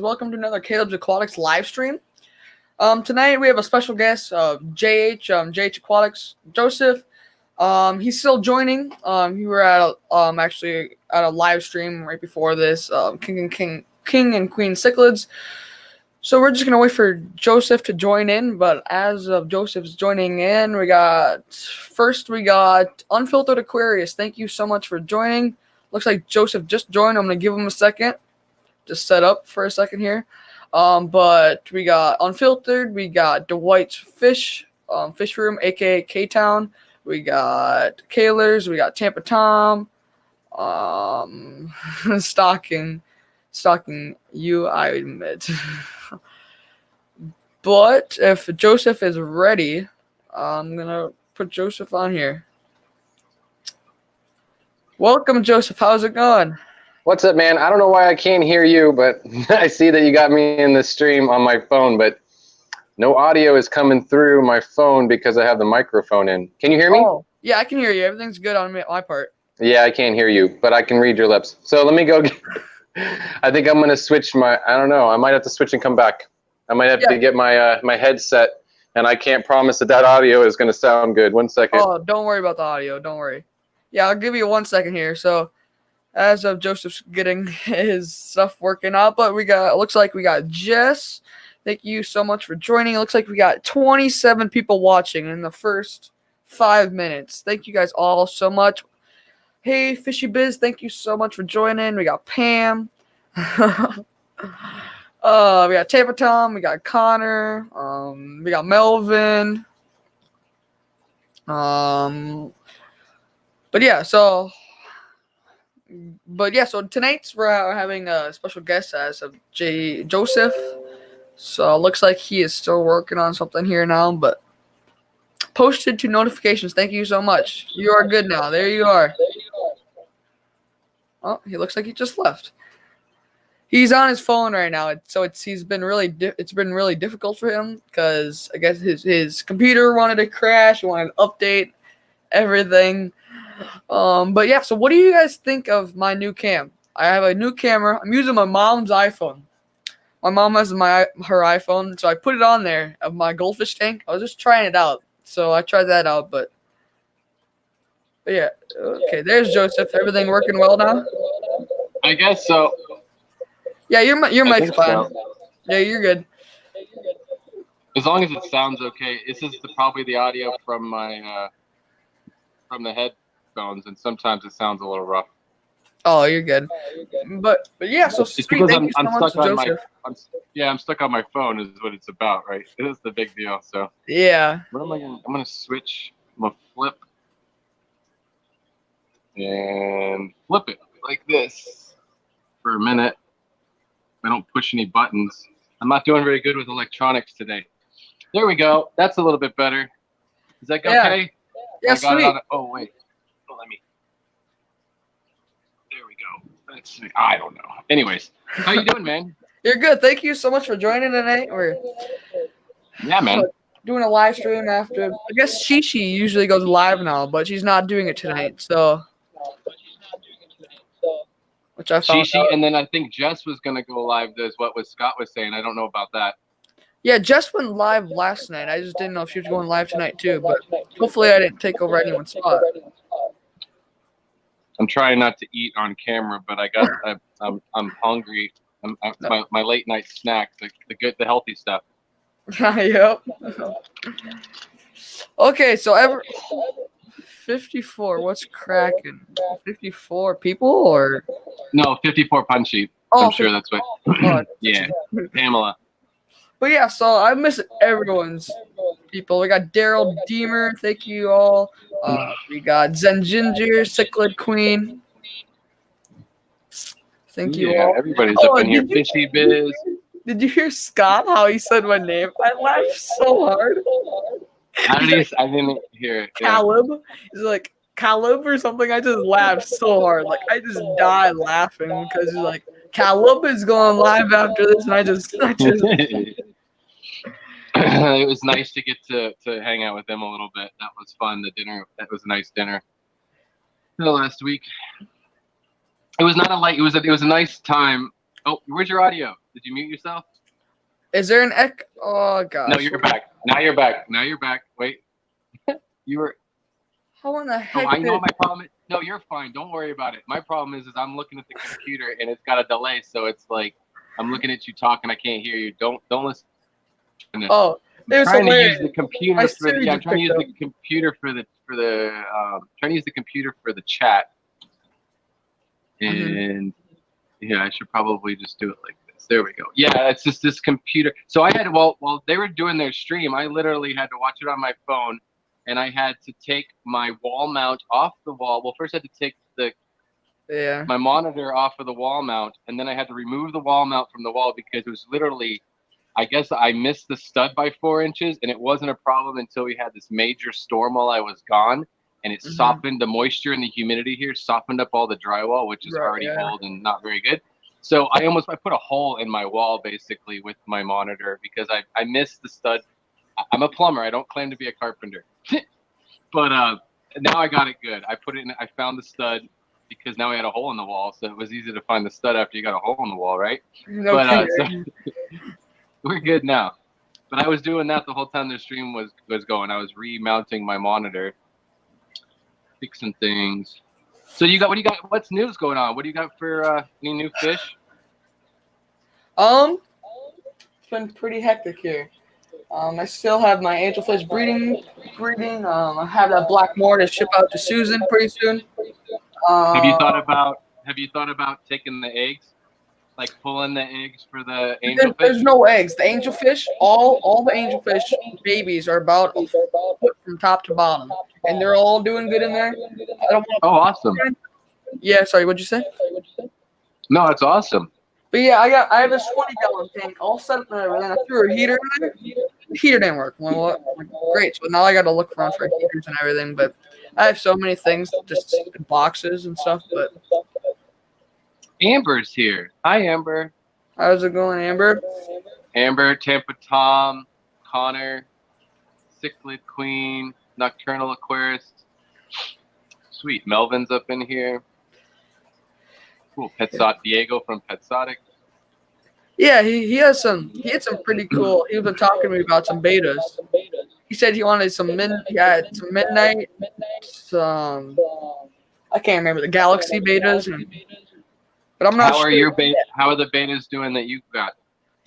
Welcome to another Caleb's Aquatics live stream. Tonight we have a special guest, JH Aquatics, Joseph. He's still joining. We were at actually at a live stream right before this, King and Queen Cichlids. So we're just gonna wait for Joseph to join in. But as of Joseph's joining in, we got Unfiltered Aquarius. Thank you so much for joining. Looks like Joseph just joined. I'm gonna give him a second. Just set up for a second here. But we got Unfiltered, we got Dwight's Fish Room, aka K-Town, we got Kaylers, we got Tampa Tom, stalking you, I admit. But if Joseph is ready, I'm gonna put Joseph on here. Welcome, Joseph. How's it going? What's up, man? I don't know why I can't hear you, but I see that you got me in the stream on my phone, but no audio is coming through my phone because I have the microphone in. Can you hear me? Oh, yeah, I can hear you. Everything's good on my part. Yeah, I can't hear you, but I can read your lips. So let me go. I think I'm going to switch I don't know. I might have to switch and come back. I might have to get my my headset, and I can't promise that audio is going to sound good. 1 second. Oh, don't worry about the audio. Don't worry. Yeah, I'll give you 1 second here. So, as of Joseph's getting his stuff working out, but looks like we got Jess. Thank you so much for joining. It looks like we got 27 people watching in the first 5 minutes. Thank you guys all so much. Hey, Fishy Biz, thank you so much for joining. We got Pam. We got Tampa Tom. We got Connor. We got Melvin. But yeah, so tonight's we're having a special guest as of Joseph. So it looks like he is still working on something here now, but posted to notifications. Thank you so much. You are good now. There you are. Oh, he looks like he just left. He's on his phone right now, so it's been really difficult for him because I guess his computer wanted to crash, he wanted to update everything. But yeah, so what do you guys think of my new cam? I have a new camera. I'm using my mom's iPhone. My mom has her iPhone, so I put it on there of my goldfish tank. I was just trying it out. So I tried that out, but yeah. Okay, there's Joseph. Everything working well now? I guess so. Yeah, your mic's fine. So. Yeah, you're good. As long as it sounds okay. This is probably the audio from my from the headphones, and sometimes it sounds a little rough. Oh, you're good. But yeah, so it's because thank you so much, Joseph. I'm stuck on my phone is what it's about, right? It is the big deal. So yeah. What am I gonna? I'm gonna switch. I'm gonna flip and flip it like this for a minute. I don't push any buttons. I'm not doing very good with electronics today. There we go. That's a little bit better. Is that okay? Yeah, sweet. Oh wait. Let me. There we go. I don't know. Anyways, how you doing, man? You're good. Thank you so much for joining tonight. Yeah, man. Doing a live stream after. I guess Shishi usually goes live now, but she's not doing it tonight. So, which I found Shishi, and then I think Jess was gonna go live. As what Scott was saying. I don't know about that. Yeah, Jess went live last night. I just didn't know if she was going live tonight too. But hopefully, I didn't take over anyone's spot. I'm trying not to eat on camera, but I'm hungry. My late night snack, the healthy stuff. Yep. Okay, so 54. What's cracking? 54 people or? No, 54 punchy. Oh, I'm sure that's what. Yeah, Pamela. But yeah, so I miss everyone's people. We got Daryl Deemer. Thank you all. We got Zen Ginger, Cichlid Queen. Thank you all. Everybody's up in here. Fishy Biz. Did you hear Scott, how he said my name? I laughed so hard. How did he? I didn't hear it. Caleb. Yeah. He's like, Caleb or something. I just laughed so hard. Like, I just died laughing because he's like, Caleb is going live after this. And I just It was nice to get to hang out with them a little bit. That was fun. The dinner, that was a nice dinner. The last week. It was not a light. It was a nice time. Oh, where's your audio? Did you mute yourself? Is there an echo? Oh gosh. No, you're back. Now you're back. Now you're back. Wait. You were. How in the heck? Oh, I know my problem. No, you're fine. Don't worry about it. My problem is I'm looking at the computer and it's got a delay, so it's like I'm looking at you talk and I can't hear you. Don't listen. Oh, I'm trying to use hilarious. the computer My for Siri yeah. I'm just trying to use picked the computer trying to use the computer for the chat. And yeah, I should probably just do it like this. There we go. Yeah, it's just this computer. So I had while they were doing their stream, I literally had to watch it on my phone, and I had to take my wall mount off the wall. Well, first I had to take my monitor off of the wall mount, and then I had to remove the wall mount from the wall because it was literally, I guess I missed the stud by 4 inches, and it wasn't a problem until we had this major storm while I was gone, and it softened the moisture and the humidity here, softened up all the drywall, which is already old and not very good. So I put a hole in my wall basically with my monitor because I missed the stud. I'm a plumber. I don't claim to be a carpenter, but now I got it good. I put it in. I found the stud because now I had a hole in the wall, so it was easy to find the stud after you got a hole in the wall, right? So we're good now. But I was doing that the whole time the stream was going. I was remounting my monitor, fixing things. So what do you got? What's news going on? What do you got for any new fish? It's been pretty hectic here. I still have my angelfish breeding. I have that black moor to ship out to Susan pretty soon. Have you thought about taking the eggs, like pulling the eggs for the angelfish? There's no eggs. The angelfish, all the angelfish babies are about a foot from top to bottom, and they're all doing good in there. I don't want. Oh, awesome. Yeah, sorry, what'd you say? No, it's awesome. But yeah, I have this 20-gallon tank all set up and everything. I threw a heater in there. The heater didn't work. Well, great. So now I got to look around for heaters and everything. But I have so many things, just boxes and stuff. But Amber's here. Hi, Amber. How's it going, Amber? Amber, Tampa Tom, Connor, Cichlid Queen, Nocturnal Aquarist. Sweet. Melvin's up in here. Cool. Diego from Petsotic. Yeah, he had some pretty cool. He's been talking to me about some betas. He said he wanted some midnight, some I can't remember the Galaxy betas, but I'm not sure. How are the betas doing that you've got?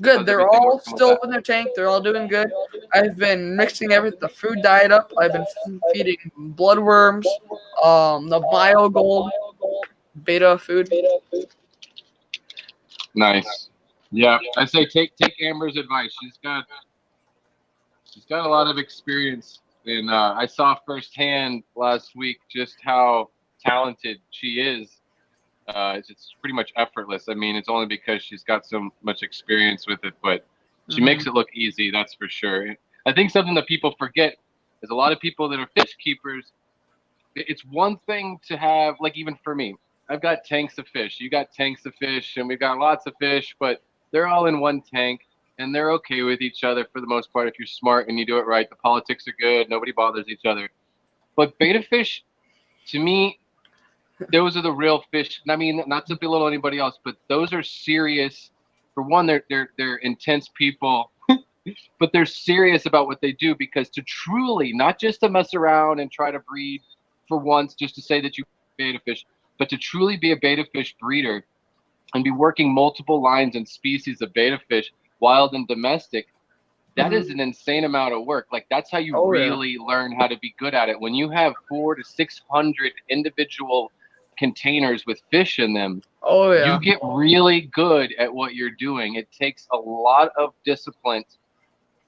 Good. They're all still in their tank. They're all doing good. I've been mixing the food diet up. I've been feeding bloodworms, the Bio Gold beta food. Nice. Yeah, I say take Amber's advice. She's got a lot of experience, and I saw firsthand last week just how talented she is. It's pretty much effortless. I mean, it's only because she's got so much experience with it, but she makes it look easy. That's for sure. I think something that people forget is a lot of people that are fish keepers. It's one thing to have, like even for me, I've got tanks of fish. You got tanks of fish, and we've got lots of fish, but they're all in one tank, and they're okay with each other for the most part if you're smart and you do it right. The politics are good. Nobody bothers each other. But beta fish, to me, those are the real fish. I mean, not to belittle anybody else, but those are serious. For one, they're intense people, but they're serious about what they do because to truly, not just to mess around and try to breed for once, just to say that you beta fish, but to truly be a beta fish breeder and be working multiple lines and species of beta fish, wild and domestic, that is an insane amount of work. Like that's how you really learn how to be good at it. When you have 400 to 600 individual containers with fish in them, you get really good at what you're doing. It takes a lot of discipline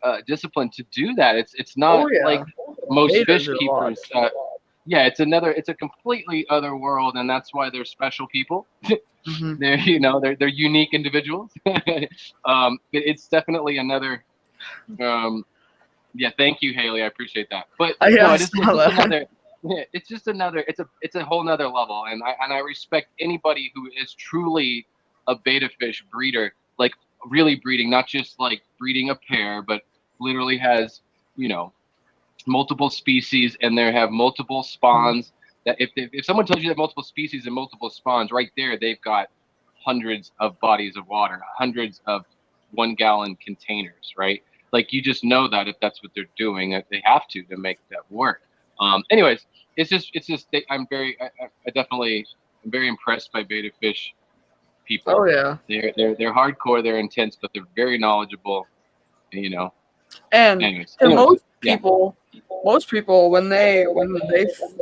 to do that. It's not like most fish keepers. It's a completely other world, and that's why they're special people. They're unique individuals. It's definitely another. Thank you, Haley. I appreciate that. But it's just another. It's a whole nother level, and I respect anybody who is truly a beta fish breeder, like really breeding, not just like breeding a pair, but literally has multiple species, and they have multiple spawns. That if someone tells you that multiple species and multiple spawns, right there, they've got hundreds of bodies of water, hundreds of 1 gallon containers, right? Like you just know that if that's what they're doing, that they have to make that work. Anyways, it's just I'm very impressed by betta fish people. Oh yeah. They're hardcore, they're intense, but they're very knowledgeable, you know. And Anyways, most people when they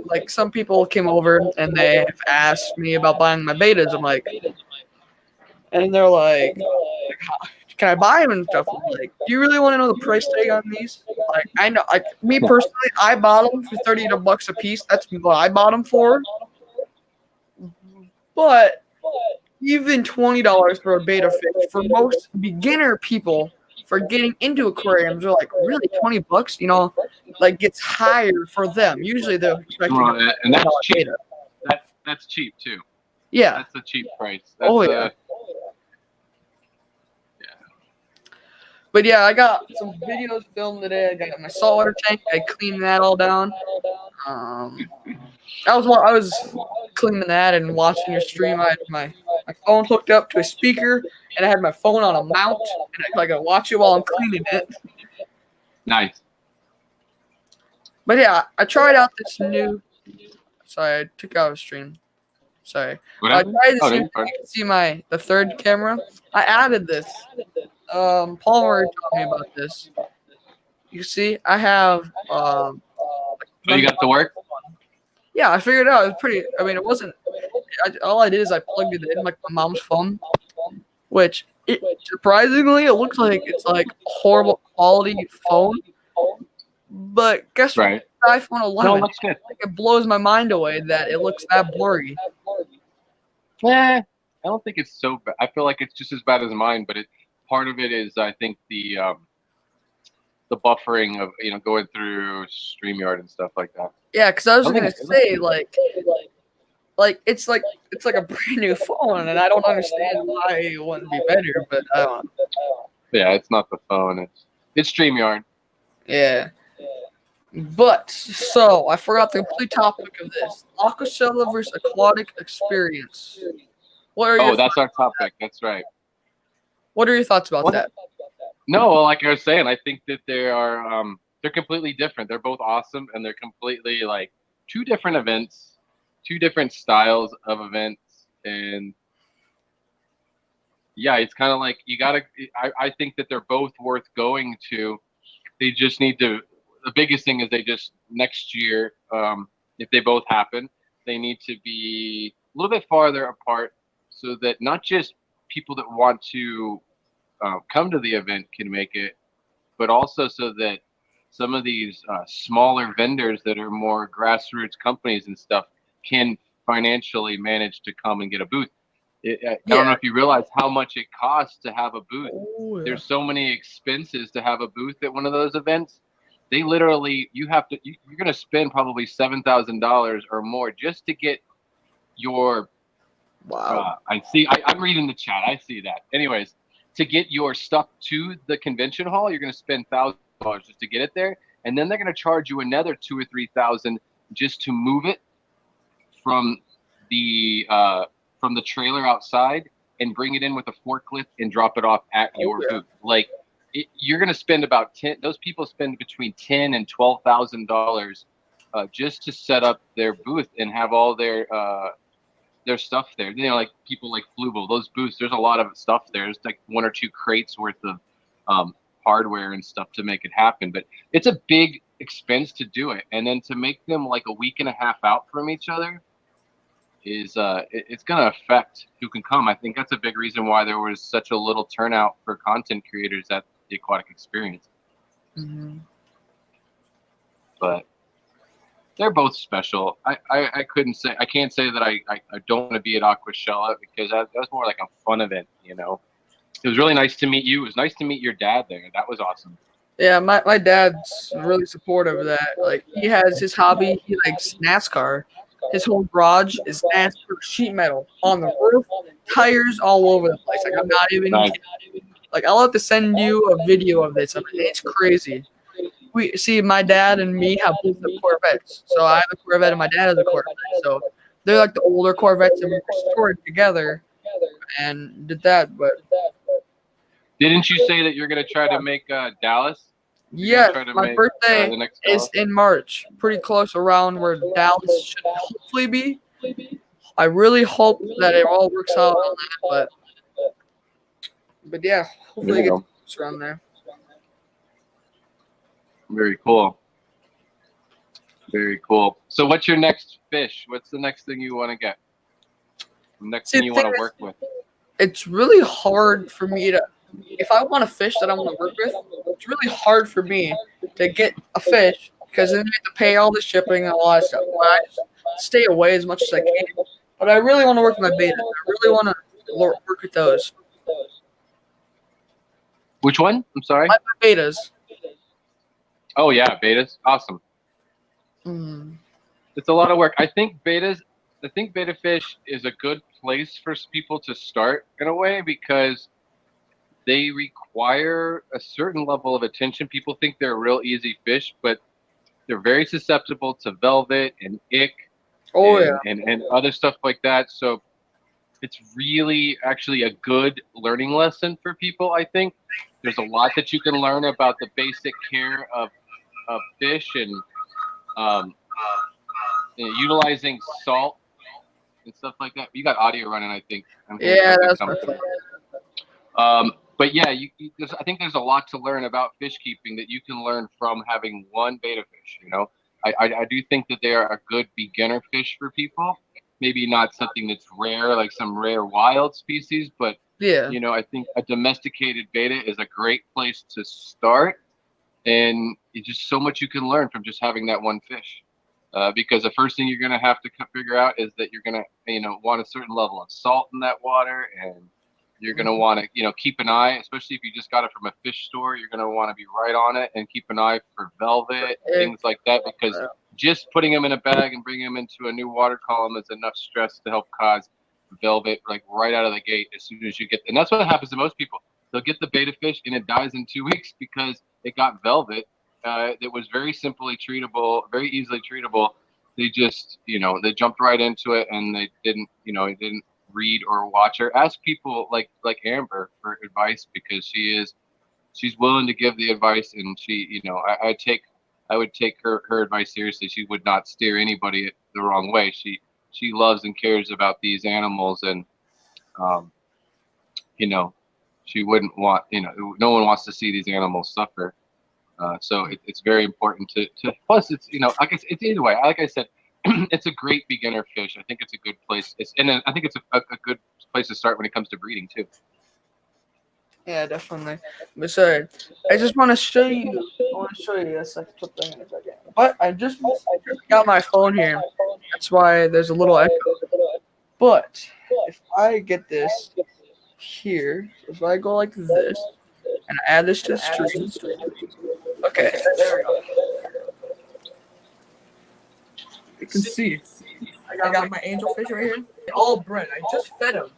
like, some people came over and they have asked me about buying my betas. I'm like, and they're like, can I buy them and stuff? I'm like, do you really want to know the price tag on these? Like, I know, like me personally, I bought them for $30 a piece. That's what I bought them for. But even $20 for a betta fish for most beginner people for getting into aquariums are like, really $20, you know, like gets higher for them. Usually they're expecting and that's cheap. That's cheap too. Yeah. That's a cheap price. That's yeah. But yeah, I got some videos filmed today. I got my saltwater tank. I cleaned that all down. I was cleaning that and watching your stream. I had my phone hooked up to a speaker, and I had my phone on a mount, and I could watch it while I'm cleaning it. Nice. But yeah, I tried out this new. Sorry, I took out a stream. Sorry. I tried this new. You can see the third camera. I added this. Palmer told me about this. You see, I have. Oh, you got to work? Yeah, I figured it out. It was pretty. I mean, it wasn't. All I did is I plugged it in like my mom's phone, which surprisingly it looks like it's like a horrible quality phone. But guess what? Right. iPhone 11. No, it looks good. Like, it blows my mind away that it looks that blurry. I don't think it's so bad. I feel like it's just as bad as mine, but part of it is I think the buffering of going through StreamYard and stuff like that. Yeah, because I was gonna say like it's like a brand new phone, and I don't understand why it wouldn't be better, but I don't know. Yeah, it's not the phone. It's StreamYard. Yeah. But so I forgot the complete topic of this: Aquashella versus Aquatic Experience. That's our topic. That's right. What are your thoughts about that? No, like I was saying, I think that they're completely different. They're both awesome, and they're completely like two different events, two different styles of events, and yeah, it's kind of like you gotta. I think that they're both worth going to. They just need to. The biggest thing is next year, if they both happen, they need to be a little bit farther apart so that not just people that want to come to the event can make it, but also so that some of these smaller vendors that are more grassroots companies and stuff can financially manage to come and get a booth. I don't know if you realize how much it costs to have a booth. Oh, yeah. There's so many expenses to have a booth at one of those events. They literally, you're going to spend probably $7,000 or more just to get your. Wow. I'm reading the chat. I see that. Anyways, to get your stuff to the convention hall, you're going to spend $1,000 just to get it there, and then they're going to charge you another $2,000 or $3,000 just to move it from the trailer outside and bring it in with a forklift and drop it off at your booth. Like you're going to spend about those people spend between $10,000 and $12,000 just to set up their booth and have all their stuff there. Like people like Fluval, those booths, there's a lot of stuff there. There's like 1 or 2 crates worth of hardware and stuff to make it happen. But it's a big expense to do it. And then to make them like a week and a half out from each other is it's going to affect who can come. I think that's a big reason why there was such a little turnout for content creators at the Aquatic Experience. Mm-hmm. But they're both special. I can't say that I don't want to be at Aquashella because that was more like a fun event, It was really nice to meet you. It was nice to meet your dad there. That was awesome. Yeah, my dad's really supportive of that. Like, he has his hobby. He likes NASCAR. His whole garage is NASCAR sheet metal on the roof, tires all over the place. Like, I'm not even kidding. Like, I'll have to send you a video of this. I mean, it's crazy. We see, my dad and me have both the Corvettes. So I have a Corvette and my dad has a Corvette. So they're like the older Corvettes, and we restored together. and did that. But Didn't you say that you're gonna try to make Dallas? yeah, Try to my make, birthday the next is Dallas? in March, pretty close around where Dallas should hopefully be. I really hope that it all works out on that, but yeah, hopefully There it you gets go. close around there. Very cool. Very cool. So what's your next fish? What's the next thing you want to get? The next See, thing the you thing want to is, work with? it's really hard for me to, if I want a fish that I want to work with, it's really hard for me to get a fish because then you have to pay all the shipping and all that stuff. Well, I just stay away as much as I can. But I really want to work with my betas. I really want to work with those. Which one? I'm sorry. My betas. Oh yeah, betas. Awesome. It's a lot of work. I think beta fish is a good place for people to start in a way because they require a certain level of attention. People think they're a real easy fish, but they're very susceptible to velvet and ick Oh, and other stuff like that. So it's really actually a good learning lesson for people, I think. There's a lot that you can learn about the basic care of fish and utilizing salt and stuff like that. You got audio running, I think. I'm hearing yeah, something that's come my through. But yeah, I think there's a lot to learn about fish keeping that you can learn from having one beta fish. You know, I do think that they are a good beginner fish for people. Maybe not something that's rare, like some rare wild species, but Yeah. you know, I think a domesticated beta is a great place to start, and it's just so much you can learn from just having that one fish. Because the first thing you're going to have to figure out is that you're going to, want a certain level of salt in that water, and you're going to want to, keep an eye, especially if you just got it from a fish store. You're going to want to be right on it and keep an eye for velvet and things like that, because just putting them in a bag and bringing them into a new water column is enough stress to help cause velvet like right out of the gate as soon as you get. And that's what happens to most people. They'll get the beta fish and it dies in 2 weeks because it got velvet. It was very simply treatable, very easily treatable. They just, they jumped right into it and they didn't, didn't read or watch or ask people like Amber for advice, because she's willing to give the advice, and she, I would take her advice seriously. She would not steer anybody the wrong way. She loves and cares about these animals, and she wouldn't want, no one wants to see these animals suffer. So it's very important to plus it's, it's either way. Like I said, it's a great beginner fish. I think it's a good place. I think it's a good place to start when it comes to breeding too. Yeah, definitely. But sorry, I just want to show you. I want to show you this like something in a second. But I just got my phone here. That's why there's a little echo. But if I get this here, if I go like this and add this to the stream, okay, there we go. You can see I got my angelfish right here. They all bred. I just fed them,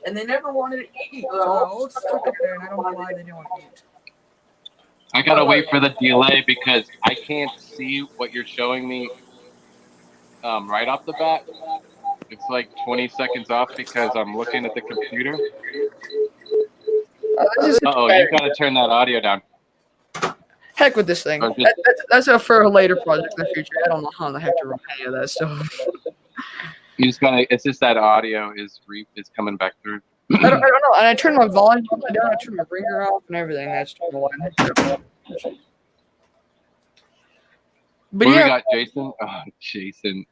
and they never wanted to eat. So they're all stuck up there, and I don't know why they didn't want to eat. I gotta wait for the delay because I can't see what you're showing me right off the bat. It's like 20 seconds off because I'm looking at the computer. Uh-oh, you gotta turn that audio down. Heck with this thing. That's for a later project in the future. I don't know how the heck to run any of that stuff. You just gotta. It's just that audio is coming back through. I don't know. And I turned my volume down. I turned my ringer off and everything. That's why. But We yeah, got Jason. Oh, Jason.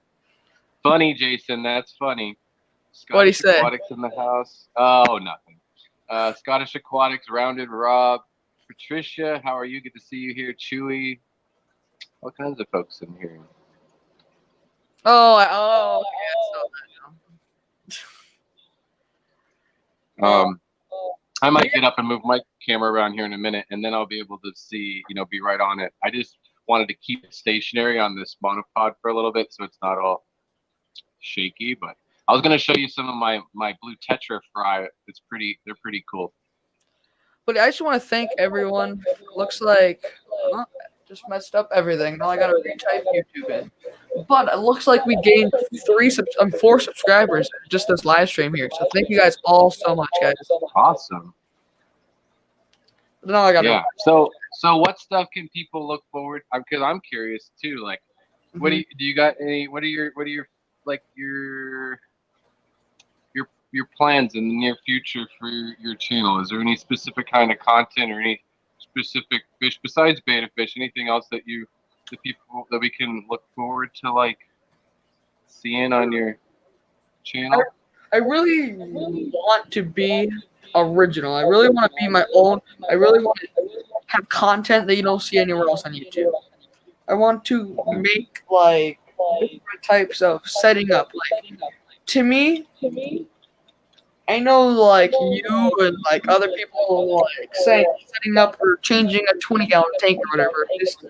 Funny, Jason. That's funny. What'd he Scottish say? Aquatics in the house. Oh, nothing. Scottish Aquatics, Rounded Rob. Patricia, how are you? Good to see you here. Chewy. All kinds of folks in here. Oh, okay, I saw that now. I might get up and move my camera around here in a minute, and then I'll be able to see, be right on it. I just wanted to keep it stationary on this monopod for a little bit, so it's not all shaky. But I was gonna show you some of my blue tetra fry. They're pretty cool. But I just want to thank everyone. Looks like just messed up everything. Now I gotta retype YouTube in. But it looks like we gained 4 subscribers just this live stream here. So thank you guys all so much, guys. Awesome. Now I gotta. Yeah. So what stuff can people look forward? Because I'm curious too. Like, what do you got? Any? What are your like your plans in the near future for your channel? Is there any specific kind of content or any specific fish besides betta fish? Anything else that we can look forward to like seeing on your channel? I really want to be original. I really want to be my own. I really want to have content that you don't see anywhere else on YouTube. I want to make like different types of setting up. Like to me, I know like you and like other people like saying setting up or changing a 20-gallon tank or whatever, just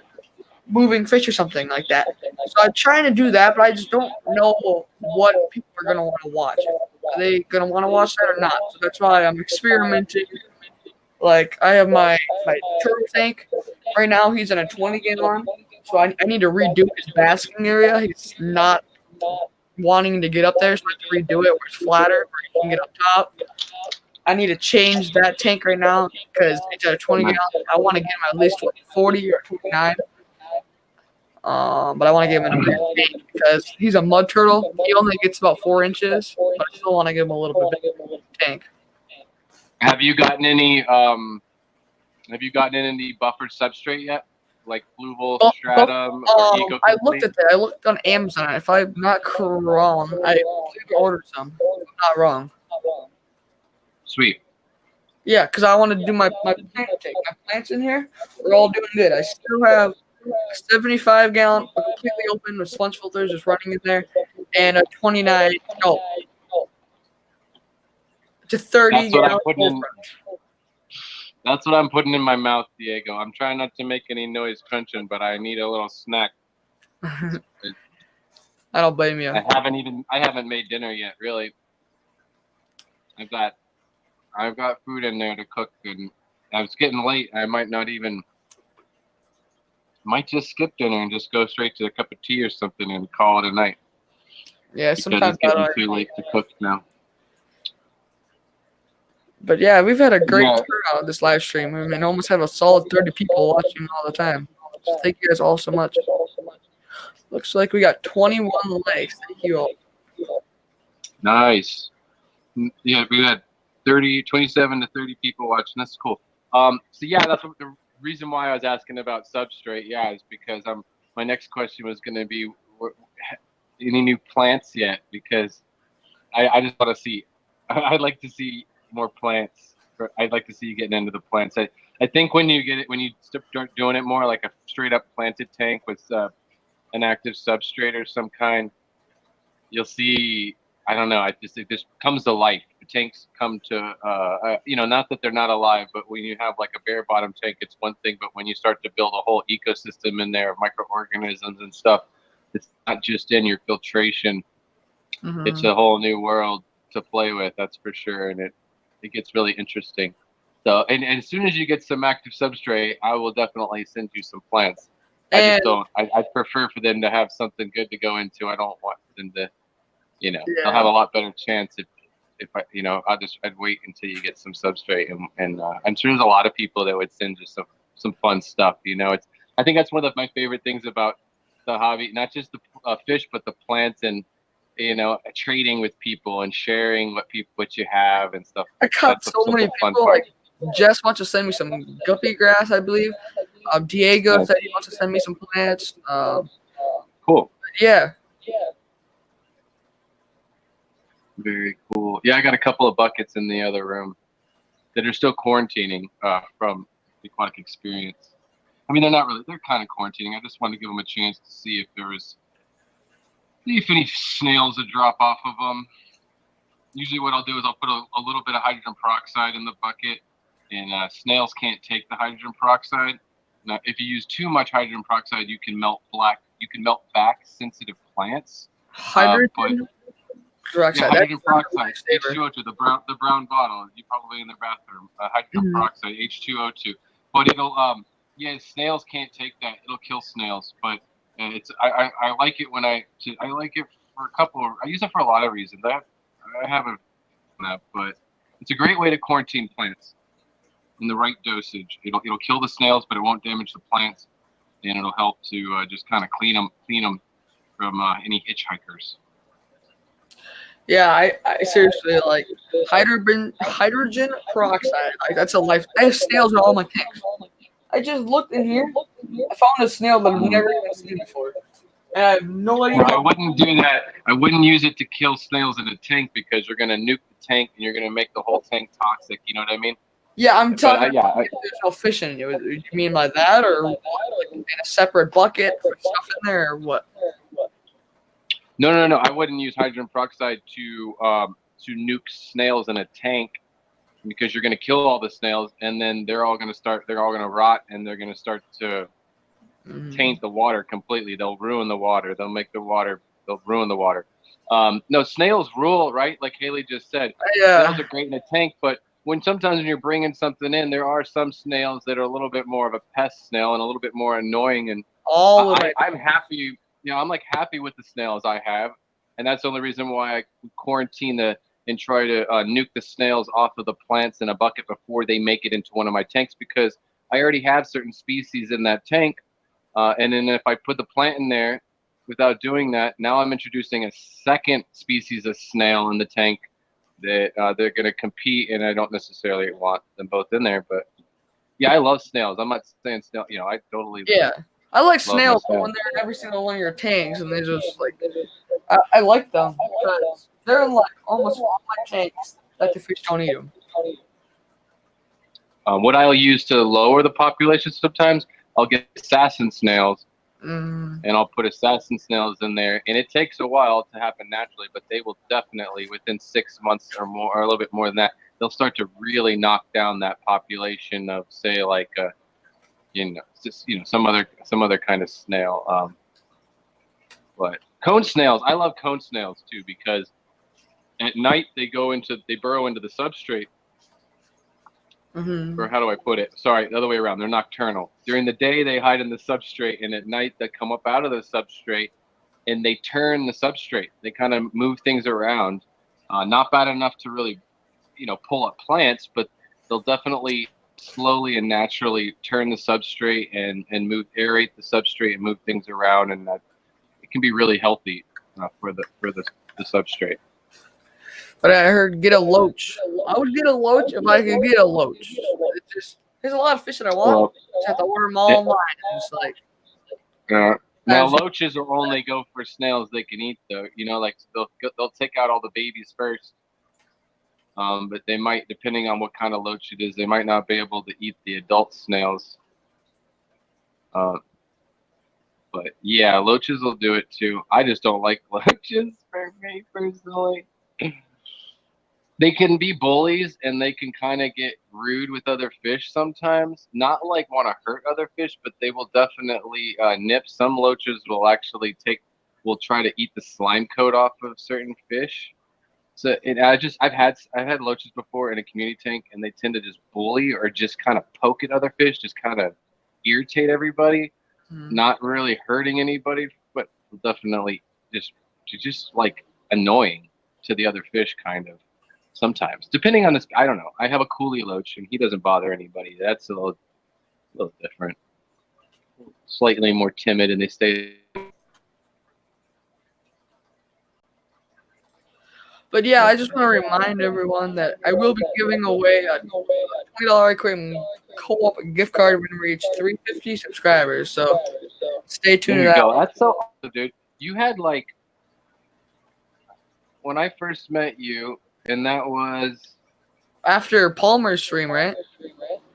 moving fish or something like that. So I'm trying to do that, but I just don't know what people are gonna want to watch. Are they gonna want to watch that or not? So that's why I'm experimenting. Like I have my turtle tank right now. He's in a 20-gallon, so I need to redo his basking area. He's not wanting to get up there, so I have to redo it where it's flatter, where you can get up top. I need to change that tank right now because it's at a 20-gallon. I want to get him at least 40 or 29. But I want to give him a bigger tank because he's a mud turtle. He only gets about 4 inches, but I still want to give him a little bit bigger tank. Have you gotten any buffered substrate yet? Like Fluval, Stratum, or Eco? I looked at that. I looked on Amazon. If I'm not wrong, I ordered some. If I'm not wrong. Sweet. Yeah, because I want to do my plant tank. My plants in here, they're all doing good. I still have a 75-gallon, completely open with sponge filters just running in there, and a 29. No, it's a 30-gallon. That's what I'm putting in my mouth, Diego. I'm trying not to make any noise crunching, but I need a little snack. I don't blame you. I haven't made dinner yet, really. I've got food in there to cook, and it's getting late. I might just skip dinner and just go straight to a cup of tea or something and call it a night. Yeah, sometimes it's getting too late to cook now. But yeah, we've had a great turnout this live stream. I mean, almost have a solid 30 people watching all the time. So thank you guys all so much. Looks like we got 21 likes. Thank you all. Nice. Yeah, we had 27 to 30 people watching. That's cool. So yeah, that's the reason why I was asking about substrate. Yeah, is because my next question was going to be any new plants yet? Because I just want to see. I'd like to see more plants. I'd like to see you getting into the plants. I think when you start doing it more like a straight up planted tank with an active substrate or some kind, you'll see. I don't know. It just comes to life. The tanks come to not that they're not alive, but when you have like a bare bottom tank, it's one thing. But when you start to build a whole ecosystem in there of microorganisms and stuff, it's not just in your filtration. Mm-hmm. It's a whole new world to play with. That's for sure, and it gets really interesting. So, and as soon as you get some active substrate, I will definitely send you some plants. I prefer for them to have something good to go into. I don't want them to, they'll have a lot better chance if I'd wait until you get some substrate, and I'm sure there's a lot of people that would send you some fun stuff. I think that's one of my favorite things about the hobby, not just the fish, but the plants and trading with people and sharing what you have and stuff. I got so many people. Like Jess wants to send me some guppy grass, I believe. Diego said he wants to send me some plants. Cool. Yeah. Very cool. Yeah, I got a couple of buckets in the other room that are still quarantining from the Aquatic Experience. I mean, they're kind of quarantining. I just wanted to give them a chance to see if any snails would drop off of them. Usually what I'll do is I'll put a little bit of hydrogen peroxide in the bucket, and snails can't take the hydrogen peroxide. Now, if you use too much hydrogen peroxide, you can melt back sensitive plants. Hydrogen peroxide. Yeah, hydrogen peroxide, H2O2, the brown bottle. You probably in the bathroom. Hydrogen peroxide, H2O2. But Yeah, snails can't take that. It'll kill snails. But I like it when I like it for a couple. I use it for a lot of reasons. I haven't that, but it's a great way to quarantine plants in the right dosage. It'll kill the snails, but it won't damage the plants, and it'll help to just kind of clean them from any hitchhikers. Yeah, I seriously like hydrogen peroxide. Like that's a life. I have snails in all my tanks. I just looked in here. I found a snail that I've never even seen before, and I have no idea. Well, I wouldn't do that. I wouldn't use it to kill snails in a tank because you're gonna nuke the tank and you're gonna make the whole tank toxic. You know what I mean? Yeah, I'm talking. There's no fish in it. Do you mean by that, or what? Like in a separate bucket for stuff in there, or what? No. I wouldn't use hydrogen peroxide to nuke snails in a tank because you're going to kill all the snails, and then they're all going to rot, and they're going to start to taint the water completely. They'll ruin the water. They'll ruin the water. No, snails rule, right? Like Haley just said. Snails are great in a tank, but sometimes when you're bringing something in, there are some snails that are a little bit more of a pest snail and a little bit more annoying. And I'm happy. I'm like happy with the snails I have, and that's the only reason why I quarantine and try to nuke the snails off of the plants in a bucket before they make it into one of my tanks, because I already have certain species in that tank, and then if I put the plant in there without doing that, now I'm introducing a second species of snail in the tank that they're going to compete, and I don't necessarily want them both in there. But yeah, I love snails. I'm not saying snail. I totally I like snails when they're in every single one of your tanks, and they just like I like them because they're in like almost all my tanks that the fish don't eat them. What I'll use to lower the population sometimes, I'll get assassin snails, and I'll put assassin snails in there, and it takes a while to happen naturally, but they will definitely within 6 months or more, or a little bit more than that, they'll start to really knock down that population of, say, like some other kind of snail. But cone snails, I love cone snails too, because at night they burrow into the substrate. Or how do I put it? Sorry, the other way around. They're nocturnal. During the day they hide in the substrate, and at night they come up out of the substrate and they turn the substrate. They kind of move things around. Not bad enough to really, pull up plants, but they'll definitely slowly and naturally turn the substrate and aerate the substrate and move things around, and that it can be really healthy for the substrate. But I heard get a loach. I would get a loach if I could get a loach. There's a lot of fish that I want. Just have to order them all online. It's like now loaches will only go for snails they can eat, though. Like they'll take out all the babies first. But they might, depending on what kind of loach it is, they might not be able to eat the adult snails. But yeah, loaches will do it too. I just don't like loaches for me personally. They can be bullies, and they can kind of get rude with other fish sometimes. Not like want to hurt other fish, but they will definitely nip. Some loaches will actually will try to eat the slime coat off of certain fish. So I've had loaches before in a community tank, and they tend to just bully or just kind of poke at other fish, just kind of irritate everybody, not really hurting anybody, but definitely just like annoying to the other fish, kind of sometimes. Depending on this, I don't know. I have a coolie loach, and he doesn't bother anybody. That's a little different, slightly more timid, and they stay. But yeah, I just want to remind everyone that I will be giving away a $20 Aquarium Co-op gift card when we reach 350 subscribers. So stay tuned to that. That's so awesome, dude. You had when I first met you, and that was after Palmer's stream, right?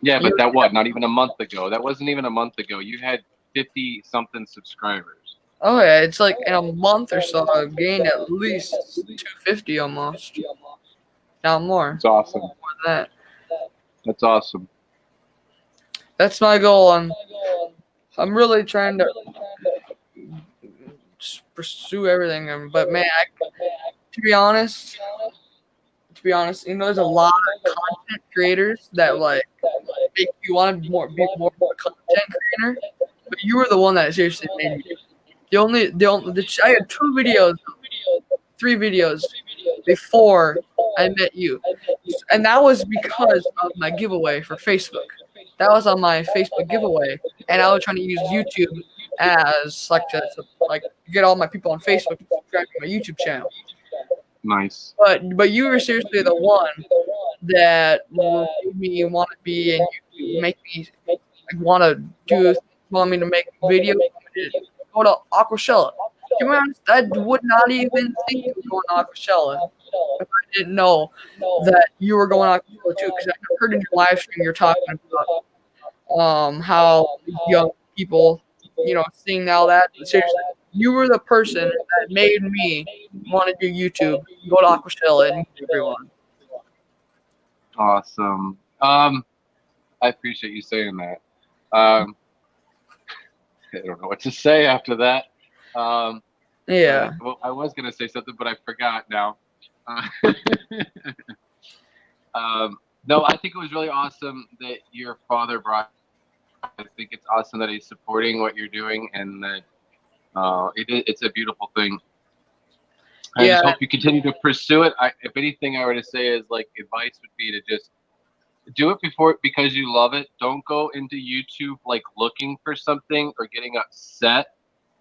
Yeah, but not even a month ago. That wasn't even a month ago. You had 50-something subscribers. Oh yeah, it's like in a month or so I've gained at least 250 almost. Now more. That's awesome. More than that. That's awesome. That's my goal. I'm really trying to pursue everything. But man, to be honest, there's a lot of content creators that make you want to be more of a content creator, but you were the one that seriously made me. I had 3 videos before I met you, and that was because of my giveaway for Facebook. That was on my Facebook giveaway, and I was trying to use YouTube as like to like get all my people on Facebook to subscribe to my YouTube channel. Nice. But you were seriously the one that made me want to be in YouTube, make me want to want me to make videos, want me to go to Aquashella. To be honest, I would not even think of going to Aquashella if I didn't know that you were going to Aquashella too, because I heard in your live stream you're talking about how young people, seeing all that. Seriously, you were the person that made me want to do YouTube, go to Aquashella, and meet everyone. Awesome. I appreciate you saying that. I don't know what to say after that. Yeah. Well, I was gonna say something, but I forgot now. No, I think it was really awesome that your father brought. I think it's awesome that he's supporting what you're doing, and that it's a beautiful thing. I just hope you continue to pursue it. If anything, I were to say is like advice would be to just do it because you love it. Don't go into YouTube like looking for something or getting upset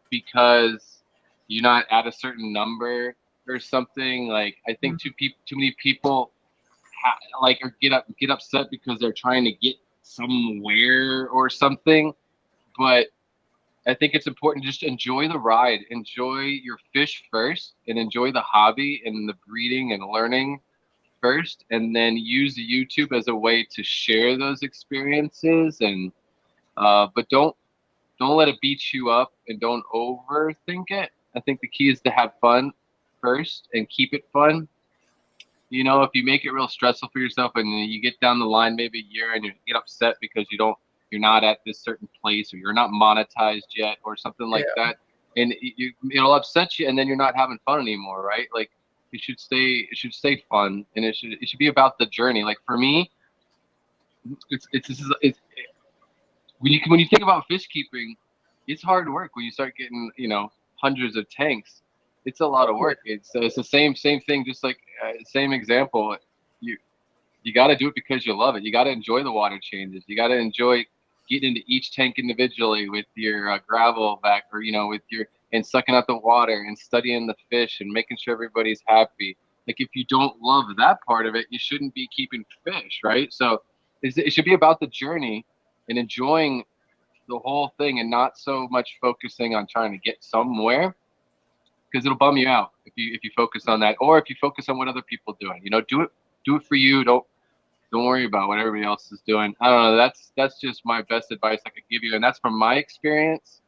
because you're not at a certain number or something. Like I think too many people get upset because they're trying to get somewhere or something. But I think it's important just to enjoy the ride, enjoy your fish first, and enjoy the hobby and the breeding and learning first, and then use YouTube as a way to share those experiences. And but don't let it beat you up, and don't overthink it. I think the key is to have fun first and keep it fun. If you make it real stressful for yourself and you get down the line maybe a year and you get upset because you're not at this certain place, or you're not monetized yet, or something like that, and it'll upset you, and then you're not having fun anymore, right? Like it should stay fun, and it should be about the journey. Like for me, it's when you think about fish keeping, it's hard work when you start getting hundreds of tanks. It's a lot of work. It's the same thing, just like same example. You got to do it because you love it. You got to enjoy the water changes. You got to enjoy getting into each tank individually with your gravel vac, or and sucking out the water and studying the fish and making sure everybody's happy. Like if you don't love that part of it, you shouldn't be keeping fish, right? So it should be about the journey and enjoying the whole thing, and not so much focusing on trying to get somewhere, because it'll bum you out if you focus on that, or if you focus on what other people are doing. Do it for you. Don't worry about what everybody else is doing. I don't know. That's just my best advice I could give you, and that's from my experience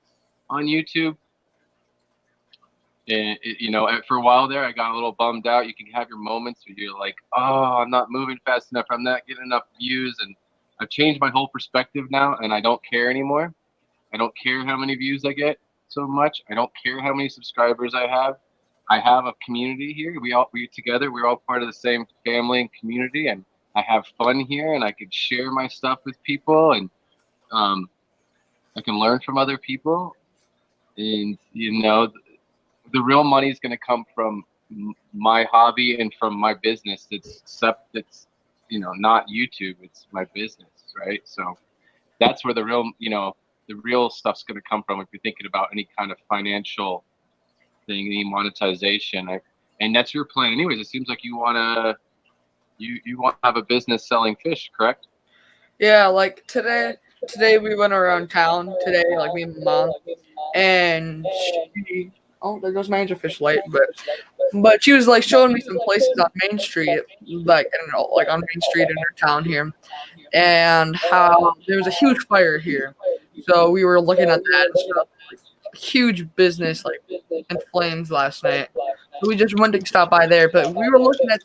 on YouTube. And for a while there, I got a little bummed out. You can have your moments where you're like, oh, I'm not moving fast enough. I'm not getting enough views, and I've changed my whole perspective now, and I don't care anymore. I don't care how many views I get so much. I don't care how many subscribers I have. I have a community here. We're together. We're all part of the same family and community, and I have fun here, and I can share my stuff with people, and I can learn from other people. And the real money is going to come from my hobby and from my business. That's not YouTube. It's my business, right? So that's where the real stuff's going to come from if you're thinking about any kind of financial thing, any monetization. And that's your plan, anyways. It seems like you want to have a business selling fish, correct? Yeah, like today we went around town today, like me and my mom, and there goes my angelfish light, but she was like showing me some places on Main Street, like on Main Street in her town here, and how there was a huge fire here. So we were looking at that and stuff. Huge business like in flames last night. So we just went to stop by there, but we were looking at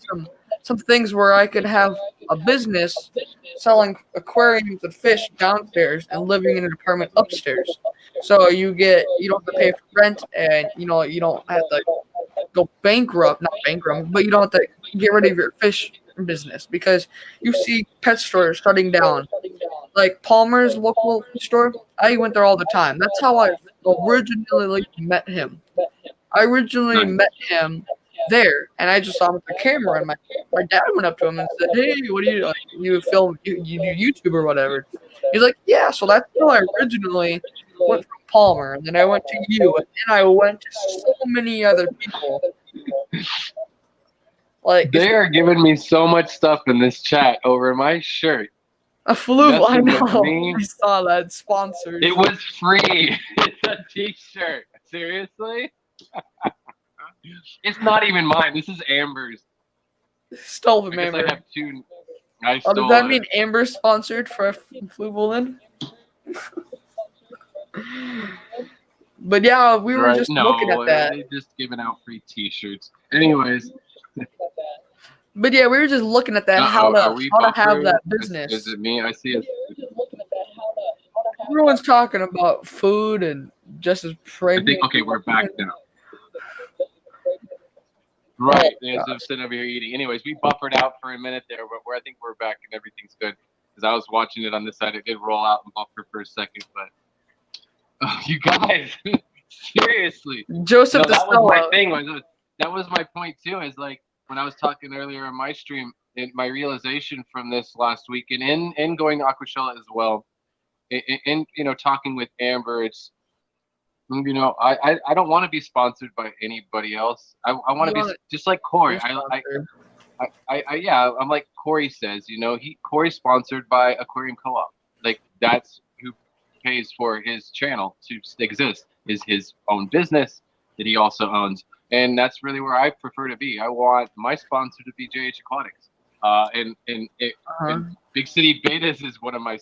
some things where I could have a business selling aquariums of fish downstairs and living in an apartment upstairs. So you don't have to pay for rent, and you don't have to go bankrupt, not bankrupt, but you don't have to get rid of your fish business, because you see pet stores shutting down like Palmer's local store. I went there all the time. That's how I originally met him. I originally Nice. met him there, and I just saw him with the camera, and my dad went up to him and said, "Hey, what do you like? You film? You do YouTube or whatever?" He's like, "Yeah." So that's how I originally went from Palmer, and then I went to you, and then I went to so many other people. Like They are giving me so much stuff in this chat over my shirt. a flu. I Messing with know. me. I saw that sponsored. It was free. It's a t-shirt. Seriously? It's not even mine. This is Amber's. Stole I from guess Amber. I have two. I Oh, stole does that it. mean Amber sponsored for Flu Bullen? But yeah, we were just looking at that. They just giving out free t-shirts. Anyways. But yeah, we were just looking at that, how to have that business. Is it me? I see it. Everyone's talking about food and just as I pregnant. think, okay, we're back now. Right, Oh, as I'm sitting over here eating. Anyways, we buffered out for a minute there, but I think we're back and everything's good. Because I was watching it on this side, it did roll out and buffer for a second, but you guys, seriously. Joseph No, that was my Stella. thing. That was my point too. Is like when I was talking earlier on my stream, my realization from this last week, and in going to Aquashella as well, in talking with Amber, it's I don't want to be sponsored by anybody else. I want to be just like Corey. I'm like Corey says. Corey's sponsored by Aquarium Co-op. Like that's who pays for his channel to exist. Is his own business that he also owns, and that's really where I prefer to be. I want my sponsor to be JH Aquatics, and Big City Betas is one of my.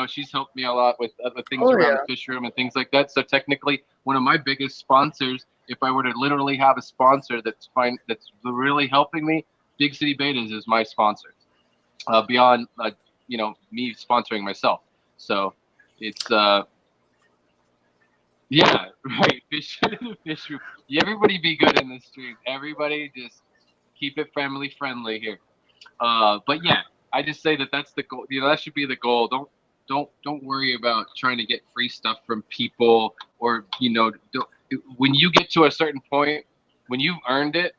She's helped me a lot with other things around the fish room and things like that. So technically, one of my biggest sponsors, if I were to literally have a sponsor that's really helping me, Big City Betas is my sponsor. Beyond me sponsoring myself. So it's yeah, right. Fish room. Everybody be good in this stream. Everybody just keep it family friendly here. But yeah, I just say that's the goal. That should be the goal. Don't worry about trying to get free stuff from people, or when you get to a certain point, when you've earned it.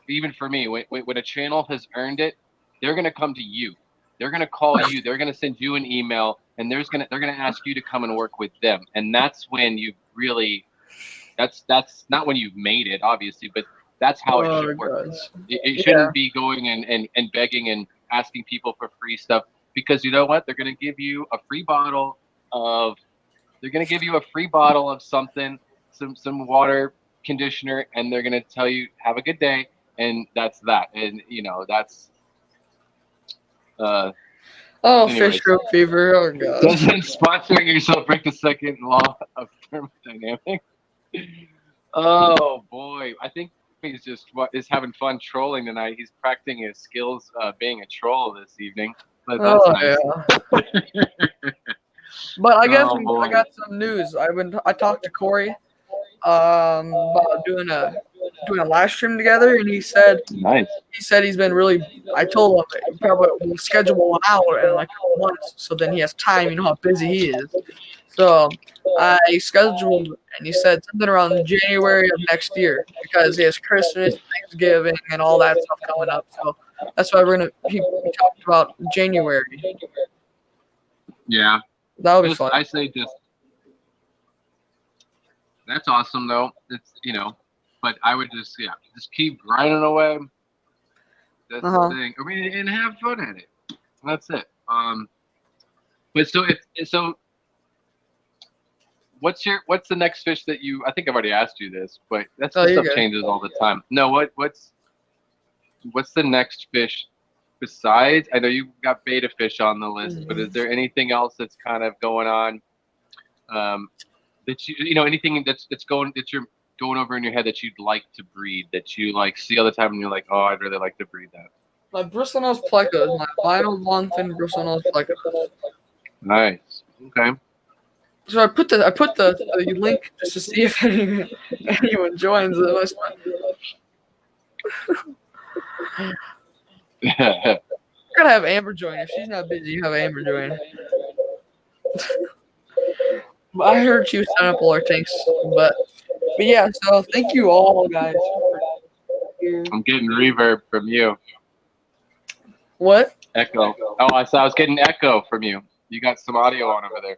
Even for me, when a channel has earned it, they're gonna come to you. They're gonna call you. They're gonna send you an email, and they're gonna ask you to come and work with them. And that's when you really. That's not when you've made it, obviously, but that's how it should work. It shouldn't be going and begging and asking people for free stuff, because you know what? They're gonna give you a free bottle of. They're gonna give you a free bottle of something, some water conditioner, and they're gonna tell you have a good day. And that's that. And that's Fish room fever. Oh god. Doesn't sponsoring yourself break the second law of thermodynamics? Oh boy. I think he's just having fun trolling tonight. He's practicing his skills being a troll this evening. But that's nice. Yeah. But I guess I got some news. I talked to Corey about doing a live stream together, and he said he's been really. I told him he probably will schedule one out in like a month, so then he has time. You know how busy he is. So I scheduled, and he said something around January of next year, because he has Christmas, Thanksgiving, and all that stuff coming up. So that's why he talked about January. Yeah, that would be fun. I say just. That's awesome, though. It's but I would just keep grinding away. That's the thing. I mean, and have fun at it. That's it. But so what's the next fish that you? I think I've already asked you this, but that stuff changes all the time. No, what's the next fish besides? I know you got beta fish on the list, but is there anything else that's kind of going on? That anything that's you're going over in your head that you'd like to breed, that you like see all the time, and you're like, oh, I'd really like to breed that. My bristlenose pleca, my final long-fin bristlenose pleca. Nice. Okay. So I put the link just to see if anyone joins it. Gotta have Amber join. If she's not busy, you have Amber join. I heard she was setting up all her tanks, but yeah. So thank you all, guys. I'm getting reverb from you. What? Echo. Oh, I was getting echo from you. You got some audio on over there.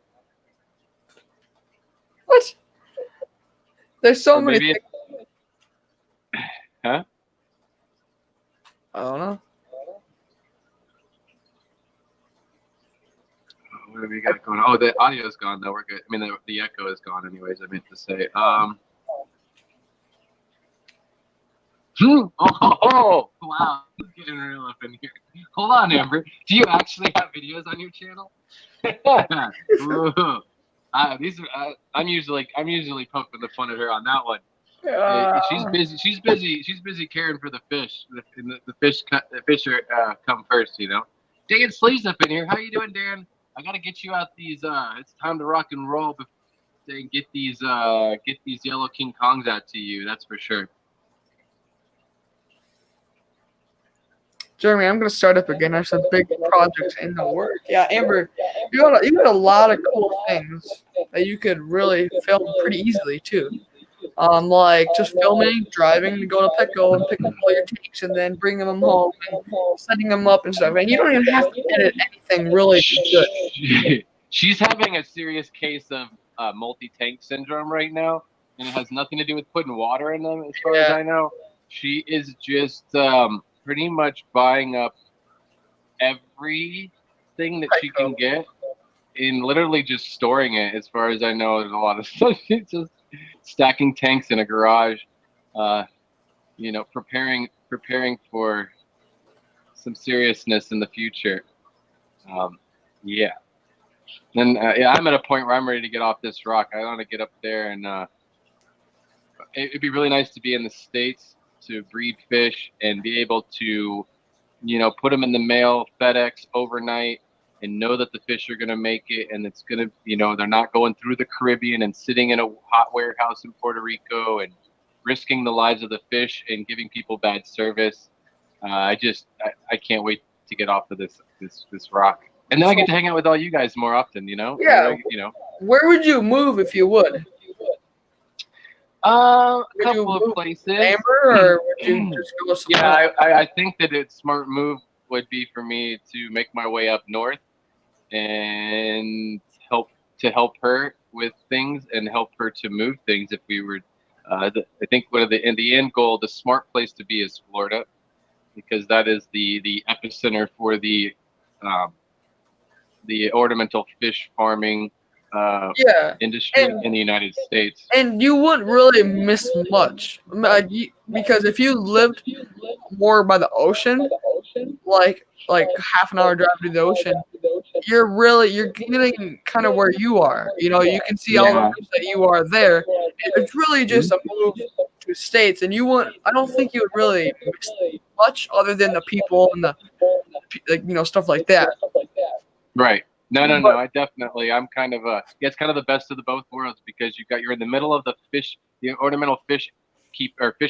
What? There's so Or many. maybe huh? I don't know. What do we got going on? Oh, the audio's gone though. We're good. I mean, the echo is gone anyways. I meant to say. Oh, wow. This is getting real up in here. Hold on, Amber. Do you actually have videos on your channel? I'm usually poking the fun at her on that one. She's busy. She's busy caring for the fish. The fish come first, you know. Dan Sleeves up in here. How you doing, Dan? I gotta get you out these. It's time to rock and roll. And get these yellow King Kongs out to you. That's for sure. Jeremy, I'm gonna start up again. I have some big projects in the work. Yeah, Amber, you got a lot of cool things that you could really film pretty easily too. Like just filming, driving to go to Petco and pick up all your tanks and then bringing them home and setting them up and stuff. And you don't even have to edit anything really good. She's having a serious case of multi-tank syndrome right now, and it has nothing to do with putting water in them, as far as I know. She is just pretty much buying up everything that she can get and literally just storing it. As far as I know, there's a lot of stuff. She's just stacking tanks in a garage, you know, preparing for some seriousness in the future. Yeah. And yeah, I'm at a point where I'm ready to get off this rock. I want to get up there, and it'd be really nice to be in the States to breed fish and be able to, you know, put them in the mail, FedEx overnight, and know that the fish are going to make it, and it's going to, you know, they're not going through the Caribbean and sitting in a hot warehouse in Puerto Rico and risking the lives of the fish and giving people bad service. I can't wait to get off of this rock. And then I get to hang out with all you guys more often, you know? Yeah. You know. Where would you move if you would? A couple of places. Amber, or would you just go somewhere? Yeah, I think that a smart move would be for me to make my way up north and help her with things and help her to move things if we were. I think in the end goal, the smart place to be is Florida, because that is the epicenter for the ornamental fish farming industry in the United States. And you wouldn't really miss much, because if you lived more by the ocean, like half an hour drive to the ocean, you're getting kind of where you are. You know, you can see all the fish that you are there. It's really just a move to States, and I don't think you would really miss much other than the people and the you know, stuff like that. Right. No. I'm kind of it's kind of the best of the both worlds, because you're in the middle of the ornamental fish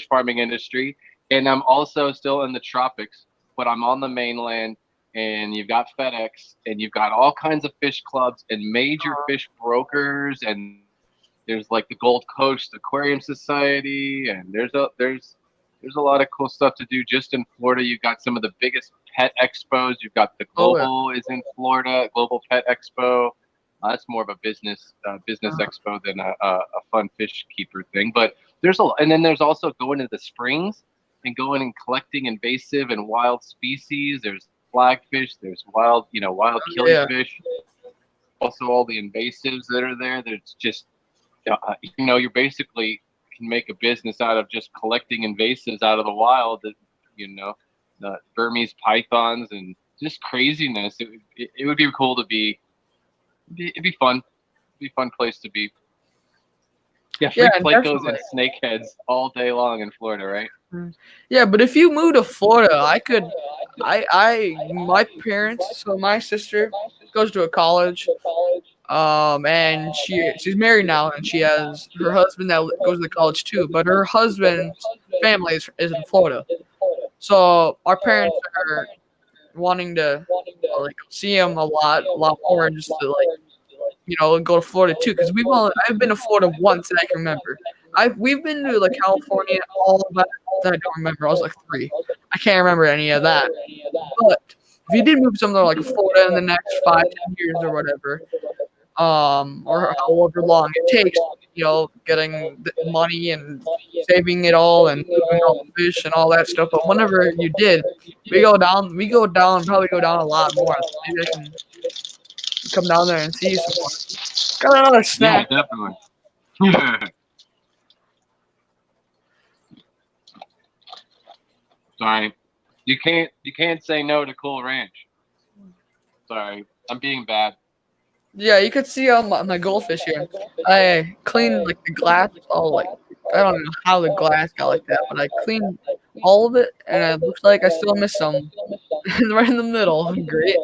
farming industry, and I'm also still in the tropics, but I'm on the mainland, and you've got FedEx, and you've got all kinds of fish clubs and major fish brokers, and there's like the Gold Coast Aquarium Society, and there's a lot of cool stuff to do just in Florida. You've got some of the biggest pet expos. You've got the Global is in Florida, Global Pet Expo. That's more of a business expo than a fun fish keeper thing. But and then there's also going to the springs and going and collecting invasive and wild species. There's flagfish. There's wild killifish. Also, all the invasives that are there. There's just you know, you basically can make a business out of just collecting invasives out of the wild. You know, the Burmese pythons and just craziness. It would be cool to be. It'd be fun. It'd be a fun place to be. Yeah, plecos and snakeheads all day long in Florida, right? Yeah, but if you move to Florida, my parents, so my sister goes to a college, and she's married now, and she has her husband that goes to the college too, but her husband's family is in Florida. So our parents are wanting to like see him a lot more, and just to like and go to Florida too. Because I've been to Florida once that I can remember. We've been to like California, all of that I don't remember. I was like 3. I can't remember any of that. But if you did move somewhere like Florida in the next 5-10 years or whatever, or however long it takes, getting the money and saving it all and moving all the fish and all that stuff. But whenever you did, we probably go down a lot more. Maybe I can come down there and see you some more. Got another snack. Yeah, definitely. Sorry, you can't say no to Cool Ranch. Sorry, I'm being bad. Yeah, you could see my goldfish here. I cleaned like the glass, all like I don't know how the glass got like that, but I cleaned all of it, and it looks like I still missed some right in the middle. Great.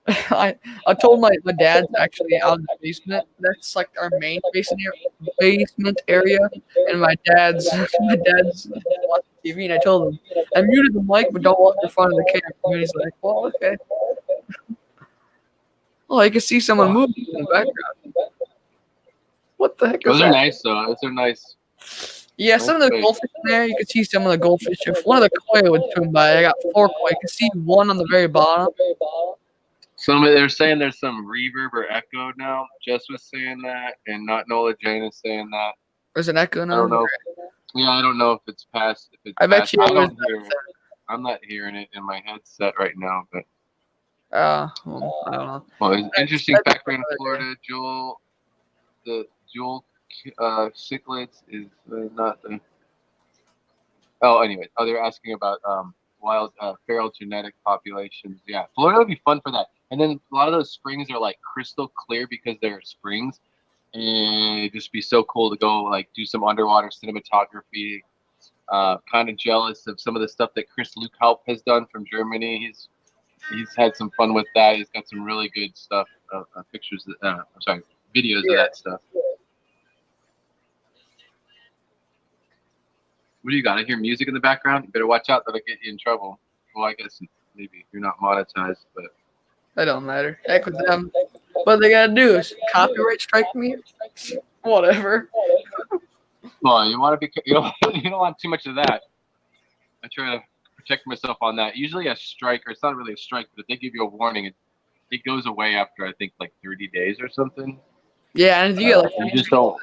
I told my dad's actually out in the basement. That's like our main basement area, and my dad's watching TV, and I told him I muted the mic, but don't walk in front of the camera. And he's like, "Well, okay." Oh, I can see someone moving in the background. What the heck is Those that? are nice, though. Those are nice. Yeah, some of the fish. goldfish in there, you can see some of the goldfish. If one of the koi would swim by, I got 4 koi. You can see one on the very bottom. They're saying there's some reverb or echo now. Jess was saying that, and not Nola Jane is saying that. There's an echo now. I don't know. Yeah, I don't know if it's past. I bet you I it was. don't hear it. I'm not hearing it in my headset right now, but. Well, I don't know. Well, it's interesting background in Florida. The Joel cichlids is not the. Oh, anyway. Oh, they're asking about wild feral genetic populations. Yeah, Florida would be fun for that. And then a lot of those springs are like crystal clear because they're springs, and it'd just be so cool to go like do some underwater cinematography. Kind of jealous of some of the stuff that Chris Lukaup has done from Germany. He's had some fun with that. He's got some really good stuff, pictures. Videos of that stuff. What do you got? I hear music in the background. You better watch out. That'll get you in trouble. Well, I guess maybe you're not monetized, but that don't matter. Heck with them. What they gotta do is copyright strike me. Whatever. Well, you want to be. You don't want too much of that. I try to protect myself on that. Usually a strike, or it's not really a strike, but if they give you a warning, it goes away after I think like 30 days or something. Yeah, and you get like you just don't.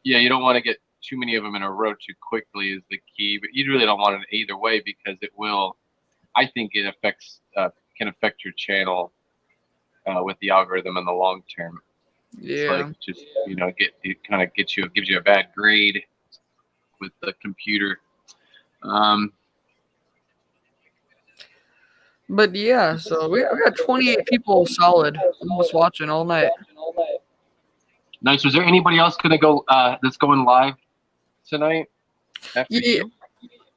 Yeah, you don't want to get too many of them in a row too quickly is the key, but you really don't want it either way because it will. I think it can affect your channel with the algorithm in the long term. Yeah. It's like just gives you a bad grade with the computer. But yeah, so we got 28 people solid almost watching all night. Nice. Was there anybody else gonna go that's going live tonight? Yeah.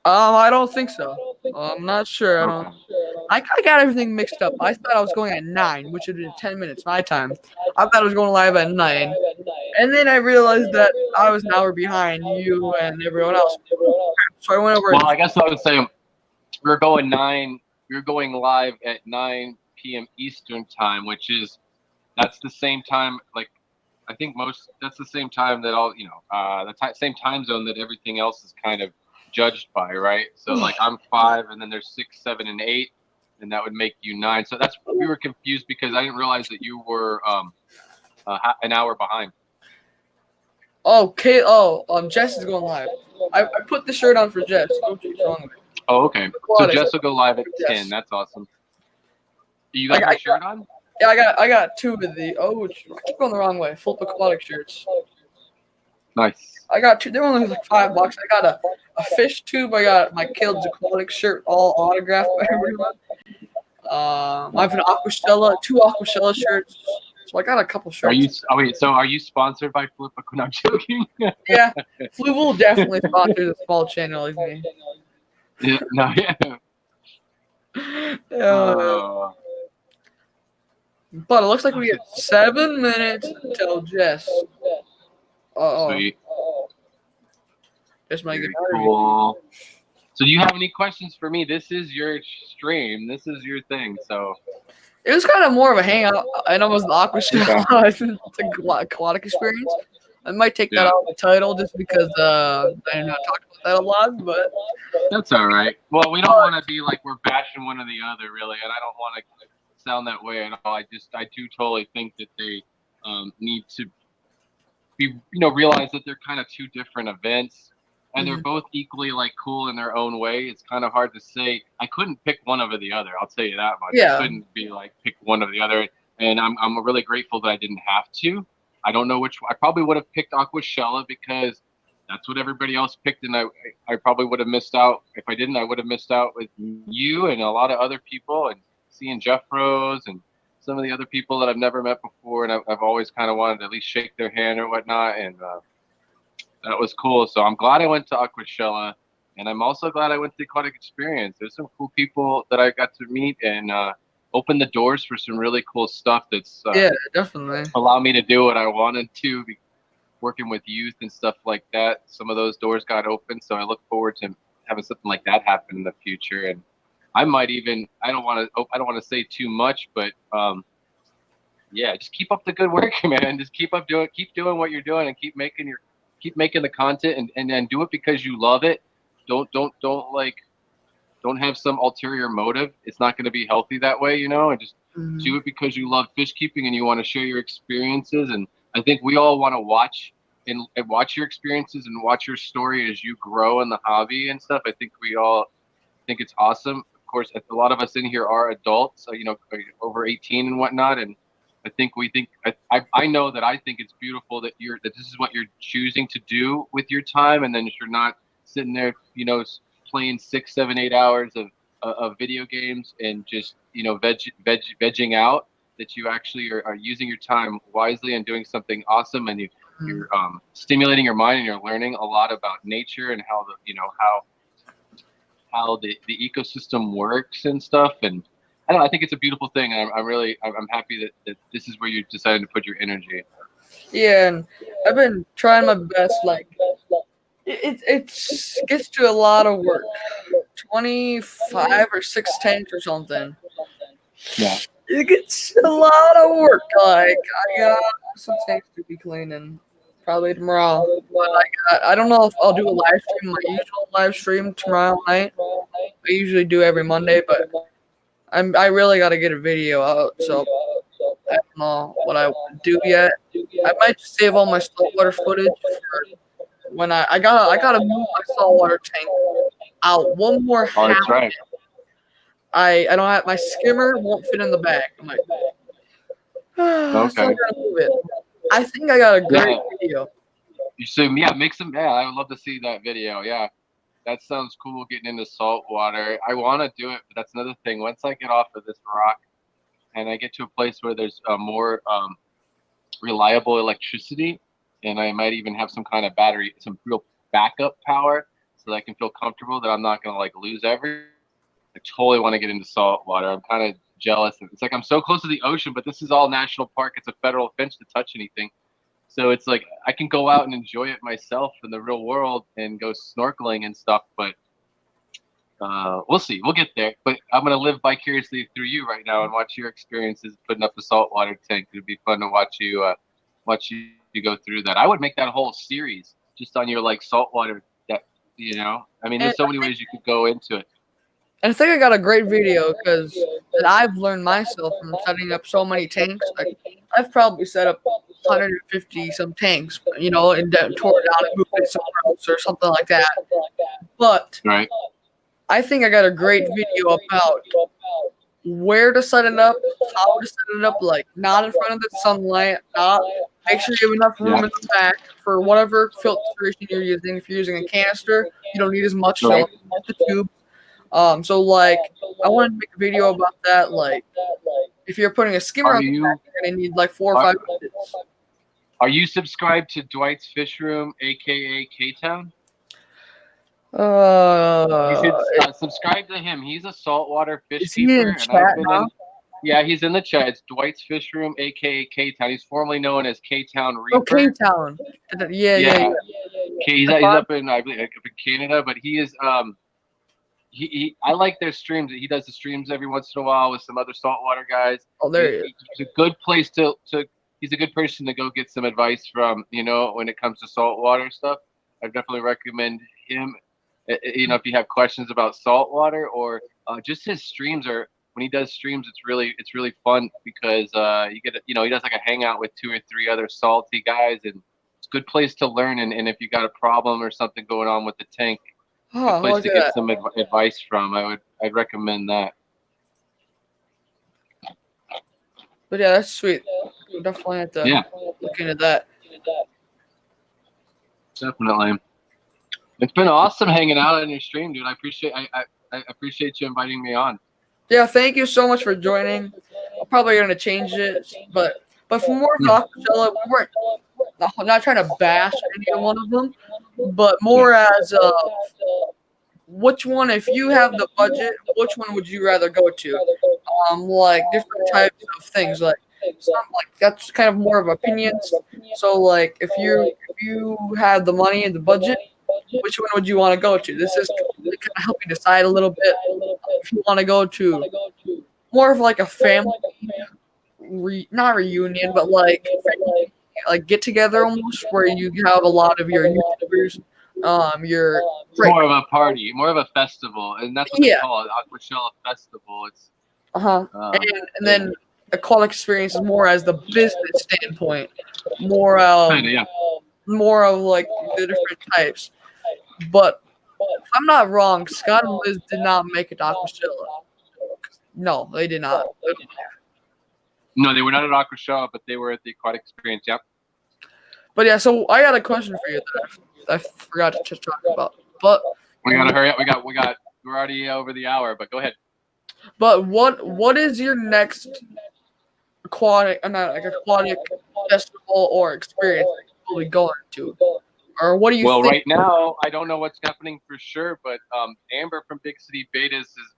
I don't think so. I'm not sure. I got everything mixed up. I thought I was going at 9, which would be 10 minutes my time. I thought I was going live at 9, and then I realized that I was an hour behind you and everyone else. So I went over. Well, I guess I would say we're going live at 9 p.m. Eastern time, that's the same time. Like I think that's the same time that all same time zone that everything else is kind of judged by, right? So like I'm 5, and then there's 6, 7, and 8, and that would make you 9. So we were confused because I didn't realize that you were an hour behind. Okay. Jess is going live. I put the shirt on for Jess. Oh, okay. So Jess will go live at 10. That's awesome. You got my shirt on? Yeah, I got 2 of the. Oh, I keep going the wrong way. Full aquatic shirts. Nice. I got 2. They're only like $5. I got a fish tube. I got my Kids Aquatic shirt, all autographed by everyone. I have an Aquashella, 2 Aquashella shirts. So I got a couple shirts. Are you sponsored by Flip? No, I'm joking. Yeah, Flip will definitely sponsor the small channel like me. Yeah, no, yeah. But it looks like we get 7 minutes until Jess. Sweet. Jess might get cool. So do you have any questions for me? This is your stream. This is your thing. So It was kind of more of a hangout. I know it was the Aquashella. It's Aquatic Experience. I might take that Yeah. out of the title just because I know I talked about that a lot, but That's all right. Well, we don't want to be like we're bashing one or the other, really, and I don't want to sound that way at all. I do totally think that they need to be, realize that they're kind of two different events, and they're both equally like cool in their own way. It's kind of hard to say. I couldn't pick one over the other. I'll tell you that much. yeah, I couldn't be like pick one over the other, and I'm really grateful that I didn't have to. I don't know which. I probably would have picked Aquashella because that's what everybody else picked, and I probably would have missed out if I didn't. I would have missed out with you and a lot of other people, and seeing Jeff Rose and some of the other people that I've never met before, and I've always kind of wanted to at least shake their hand or whatnot, and that was cool. So I'm glad I went to Aquashella, and I'm also glad I went to the Aquatic Experience. There's some cool people that I got to meet and open the doors for some really cool stuff that's yeah, definitely. allowed me to do what I wanted to, working with youth and stuff like that. Some of those doors got open, so I look forward to having something like that happen in the future. And I might even, I don't want to say too much, but yeah, just keep up the good work, man. Just keep doing what you're doing, and keep making the content, and do it because you love it. Don't have some ulterior motive. It's not going to be healthy that way, and just do it because you love fish keeping and you want to share your experiences. And I think we all want to watch and watch your experiences and watch your story as you grow in the hobby and stuff. I think we all think it's awesome. Of course, a lot of us in here are adults, over 18 and whatnot. And I think I know that I think it's beautiful that this is what you're choosing to do with your time, and then you're not sitting there, playing 6, 7, 8 hours of video games and just vegging out. That you actually are using your time wisely and doing something awesome, and you're stimulating your mind, and you're learning a lot about nature and how the ecosystem works and stuff. And I don't know, I think it's a beautiful thing, and I'm happy that this is where you decided to put your energy. Yeah, and I've been trying my best. Like, it gets to a lot of work. 25 or 6 tanks or something. Yeah. It gets a lot of work. Like, I got some tanks to be cleaning probably tomorrow. But I don't know if I'll do a live stream, my usual live stream tomorrow night. I usually do every Monday, but I really got to get a video out, so I don't know what I want to do yet. I might just save all my saltwater footage for when I gotta move my saltwater tank out one more Oh, half. that's right. I don't have my skimmer won't fit in the bag. I'm like, so I gotta move it. I think I got a great video. So yeah, make some. Yeah, I would love to see that video. Yeah, that sounds cool. Getting into salt water, I want to do it, but that's another thing. Once I get off of this rock and I get to a place where there's more reliable electricity, and I might even have some kind of battery, some real backup power, so that I can feel comfortable that I'm not gonna lose everything. I totally want to get into salt water. I'm kind of jealous. It's like I'm so close to the ocean, but this is all national park. It's a federal offense to touch anything. So it's like I can go out and enjoy it myself in the real world and go snorkeling and stuff. But we'll see. We'll get there. But I'm going to live vicariously through you right now and watch your experiences putting up the saltwater tank. It'd be fun to watch you go through that. I would make that a whole series just on your saltwater. I mean, there's so many ways you could go into it. And I think I got a great video because I've learned myself from setting up so many tanks. Like, I've probably set up 150 some tanks, and tore it down and moved it somewhere else or something like that. But right. I think I got a great video about where to set it up, how to set it up, like not in front of the sunlight, make sure you have enough room in the back for whatever filtration you're using. If you're using a canister, you don't need as much filter as the tube. So I wanted to make a video about that. If you're putting a skimmer on the back, you're gonna need 4 or 5 minutes. Are you subscribed to Dwight's Fish Room, aka K-Town? You should subscribe to him. He's a saltwater fish is he keeper. in chat now? Yeah, he's in the chat. It's Dwight's Fish Room, aka K-Town. He's formerly known as K-Town Reaper. Oh, K-Town. Yeah. He's up in, I believe, up in Canada, but he is I like their streams. He does the streams every once in a while with some other saltwater guys. Oh, there he is. He's a good place to he's a good person to go get some advice from, when it comes to saltwater stuff. I definitely recommend him. If you have questions about saltwater or just his streams are when he does streams, it's really fun because you get he does like a hangout with 2 or 3 other salty guys, and it's a good place to learn. And if you got a problem or something going on with the tank, good place to get some advice from. I'd recommend that. But yeah, that's sweet. We'll definitely have to look into that. Definitely. It's been awesome hanging out on your stream, dude. I appreciate you inviting me on. Yeah, thank you so much for joining. I'm probably gonna change it, but for more Aquashella, we weren't not trying to bash any one of them, but more as which one, if you have the budget, which one would you rather go to? Like different types of things, like that's kind of more of opinions. So like if you have the money and the budget, which one would you want to go to? This is kind of help you decide a little bit if you want to go to more of like a family, not reunion, but like get together almost, where you have a lot of your YouTubers, more of a party, more of a festival, and that's what they call it, Aquashella Festival. It's and then Aquatic Experience is more as the business standpoint, more of like the different types. But if I'm not wrong, Scott and Liz did not make it to Aquashella. No, they did not. No, they were not at Aquashella, but they were at the Aquatic Experience. Yep. But yeah, so I got a question for you that I forgot to just talk about. But we gotta hurry up. We're already over the hour, but go ahead. But what is your next aquatic festival or experience that you'll be going to? Or what do you think? Well, right now, I don't know what's happening for sure, but Amber from Big City Betas has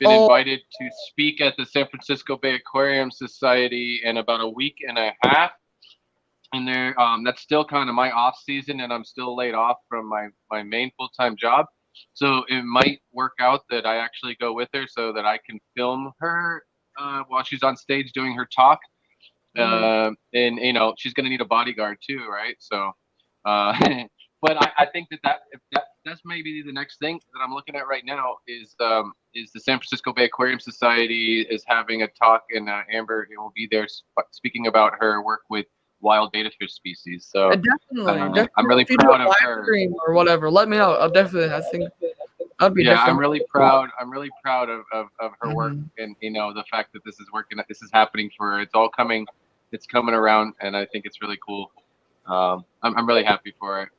been invited to speak at the San Francisco Bay Aquarium Society in about a week and a half. And that's still kind of my off season, and I'm still laid off from my main full-time job. So it might work out that I actually go with her so that I can film her while she's on stage doing her talk. And she's going to need a bodyguard too, right? So, but I think that's maybe the next thing that I'm looking at right now is the San Francisco Bay Aquarium Society is having a talk, and Amber will be there speaking about her work with wild betta fish species. So definitely. I'm really proud of her. Or whatever. Let me know. I think that'd be different. I'm really proud. I'm really proud of her work, and the fact that this is working. This is happening for her. It's all coming. It's coming around, and I think it's really cool. I'm really happy for it.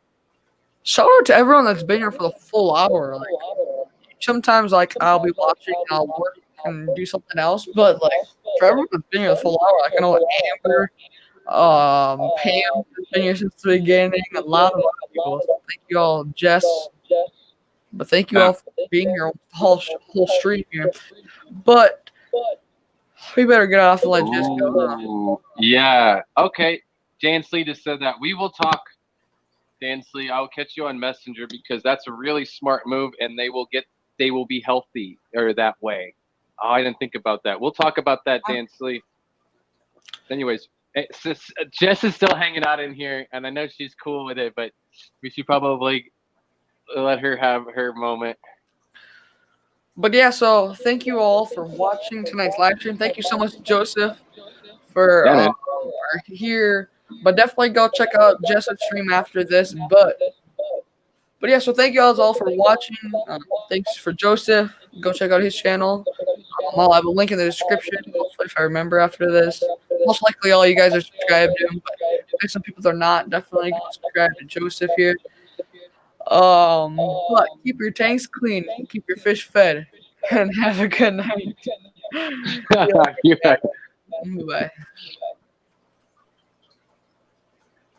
Shout out to everyone that's been here for the full hour. Like sometimes, like I'll be watching, and I'll work and do something else. But like for everyone that's been here the full hour, like I know Amber, Pam has been here since the beginning. A lot of people. So thank you all, Jess. But thank you all for being here the whole stream here. But we better get off and let Jess go. Yeah. Okay. Dan Slee just said that. We will talk. Dan Slee, I'll catch you on Messenger because that's a really smart move, and they will be healthy or that way. Oh, I didn't think about that. We'll talk about that, Dan Slee. Anyways, Jess is still hanging out in here, and I know she's cool with it, but we should probably let her have her moment. But yeah, so thank you all for watching tonight's live stream. Thank you so much, Joseph, for here. But definitely go check out Jess's stream after this. But yeah, so thank you all for watching. Thanks for Joseph. Go check out his channel. I'll have a link in the description, hopefully, if I remember after this. Most likely all you guys are subscribed to him, but if some people are not, definitely subscribe to Joseph here. But keep your tanks clean, keep your fish fed, and have a good night. Bye. Bye.